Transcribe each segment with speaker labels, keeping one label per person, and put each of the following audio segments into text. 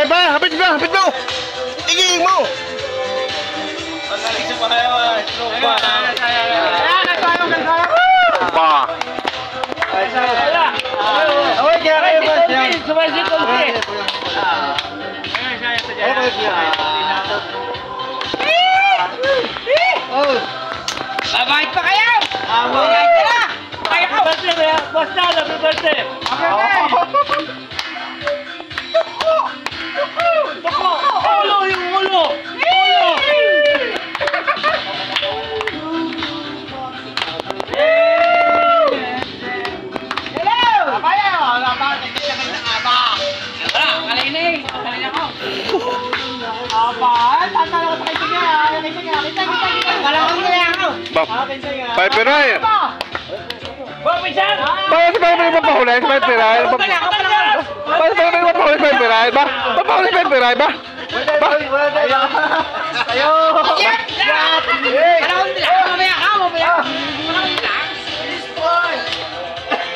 Speaker 1: pa, hapit mo. Iging mo.
Speaker 2: Magaling sa mahayawan. Stroke ba?
Speaker 1: Ba.
Speaker 2: Away kaya kayo ba siya?
Speaker 3: Sumasit ko siya. Babait pa kayo! Babait ka na! Kaya ka! Basta na, basta! Tuko! Ulo yung ulo! Ulo! Hello! Abaya! Wala ba? Nagkita ng aba! Wala! Kalay ako! Aba! Tatalo ko sa kaibigan! Wala kang kaya ako!
Speaker 1: Piper Ray.
Speaker 3: Bapisan!
Speaker 1: Bakit ba may mapahuli sa Piper Ray? Bakit ba may mapahuli sa Piper Ray ba? Mapahuli sa Piper Ray ba?
Speaker 2: Kayo!
Speaker 3: Wala kang bilang! Mamaya ka! Wala kang bilang!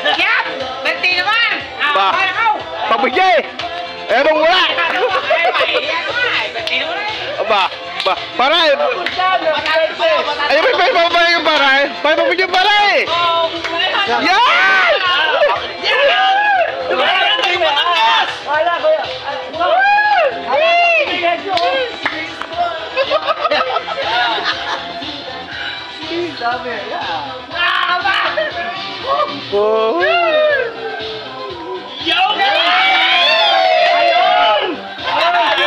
Speaker 3: Yap! Berti naman!
Speaker 1: Ba?
Speaker 3: Kaya ako!
Speaker 1: Pagbigay! Eh, nung wala!
Speaker 3: Berti naman eh!
Speaker 1: Ba? Paray! Ay, may pagbigay yung paray! May pagbigay yung paray! Yan!
Speaker 3: Wala ko yan!
Speaker 2: Sabi,
Speaker 1: Oh!
Speaker 3: Yo! Ayun! Alright!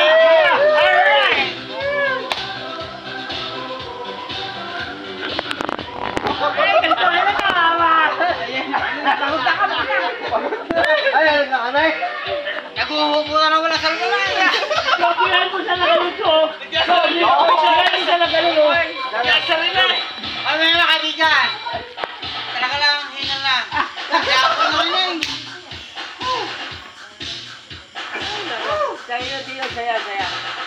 Speaker 2: ay, anay!
Speaker 3: Naguhupo na wala sa lugar.
Speaker 4: Sabihan mo sa nakaluto. Sabihan mo sa nakaluto.
Speaker 3: Ano yung kaibigan? Talaga lang, hingal lang. Kaya ako na rin eh.
Speaker 4: Saya, saya.